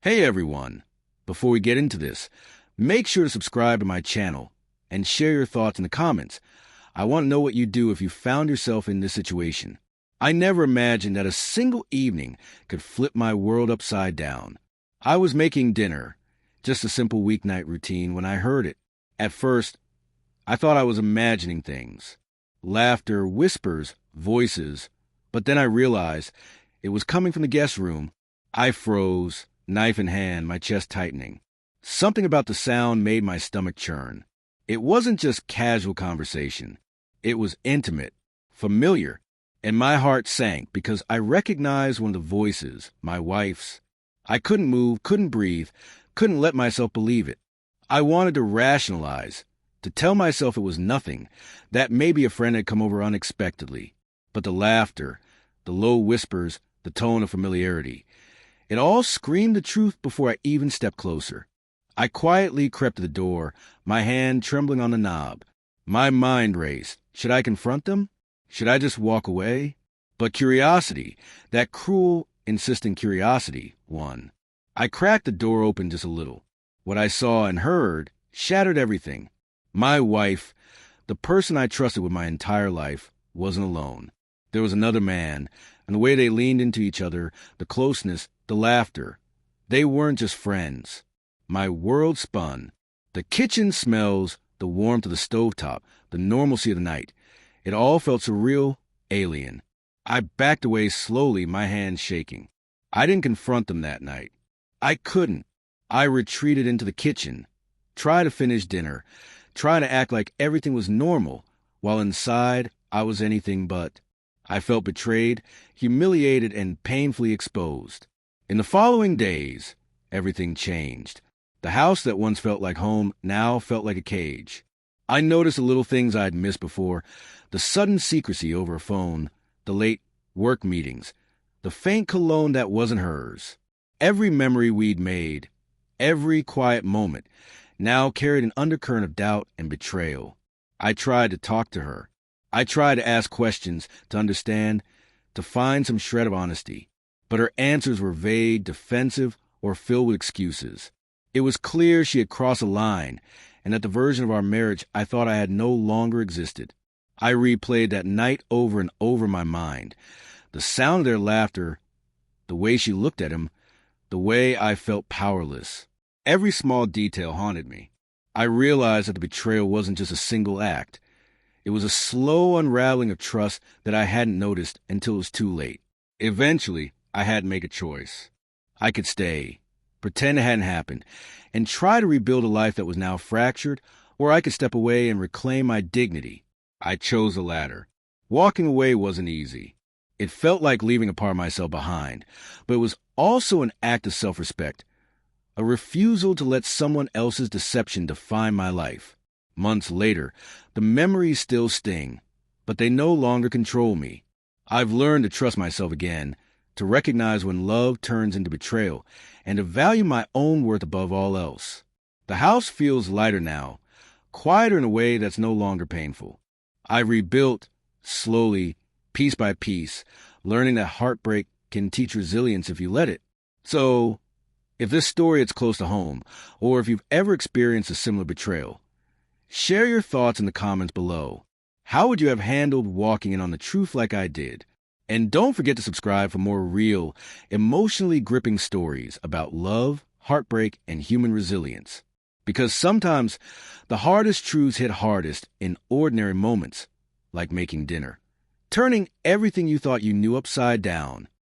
Hey everyone! Before we get into this, make sure to subscribe to my channel and share your thoughts in the comments. I want to know what you'd do if you found yourself in this situation. I never imagined that a single evening could flip my world upside down. I was making dinner, just a simple weeknight routine, when I heard it. At first, I thought I was imagining things. Laughter, whispers, voices. But then I realized it was coming from the guest room. I froze, knife in hand, my chest tightening. Something about the sound made my stomach churn. It wasn't just casual conversation. It was intimate, familiar, and my heart sank because I recognized one of the voices, my wife's. I couldn't move, couldn't breathe, couldn't let myself believe it. I wanted to rationalize, to tell myself it was nothing, that maybe a friend had come over unexpectedly. But the laughter, the low whispers, the tone of familiarity, it all screamed the truth before I even stepped closer. I quietly crept to the door, my hand trembling on the knob. My mind raced. Should I confront them? Should I just walk away? But curiosity, that cruel, insistent curiosity, won. I cracked the door open just a little. What I saw and heard shattered everything. My wife, the person I trusted with my entire life, wasn't alone. There was another man, and the way they leaned into each other, the closeness, the laughter. They weren't just friends. My world spun. The kitchen smells, the warmth of the stovetop, the normalcy of the night. It all felt surreal, alien. I backed away slowly, my hands shaking. I didn't confront them that night. I couldn't. I retreated into the kitchen, tried to finish dinner, tried to act like everything was normal, while inside I was anything but. I felt betrayed, humiliated, and painfully exposed. In the following days, everything changed. The house that once felt like home now felt like a cage. I noticed the little things I'd missed before, the sudden secrecy over a phone, the late work meetings, the faint cologne that wasn't hers. Every memory we'd made, every quiet moment, now carried an undercurrent of doubt and betrayal. I tried to talk to her. I tried to ask questions, to understand, to find some shred of honesty. But her answers were vague, defensive, or filled with excuses. It was clear she had crossed a line, and that the version of our marriage I thought I had no longer existed. I replayed that night over and over in my mind. The sound of their laughter, the way she looked at him, the way I felt powerless. Every small detail haunted me. I realized that the betrayal wasn't just a single act. It was a slow unraveling of trust that I hadn't noticed until it was too late. Eventually, I had to make a choice. I could stay, pretend it hadn't happened, and try to rebuild a life that was now fractured, or I could step away and reclaim my dignity. I chose the latter. Walking away wasn't easy. It felt like leaving a part of myself behind, but it was also an act of self-respect, a refusal to let someone else's deception define my life. Months later, the memories still sting, but they no longer control me. I've learned to trust myself again, to recognize when love turns into betrayal, and to value my own worth above all else. The house feels lighter now, quieter in a way that's no longer painful. I rebuilt, slowly, piece by piece, learning that heartbreak can teach resilience if you let it. So, if this story hits close to home, or if you've ever experienced a similar betrayal, share your thoughts in the comments below. How would you have handled walking in on the truth like I did? And don't forget to subscribe for more real, emotionally gripping stories about love, heartbreak, and human resilience. Because sometimes the hardest truths hit hardest in ordinary moments, like making dinner, turning everything you thought you knew upside down.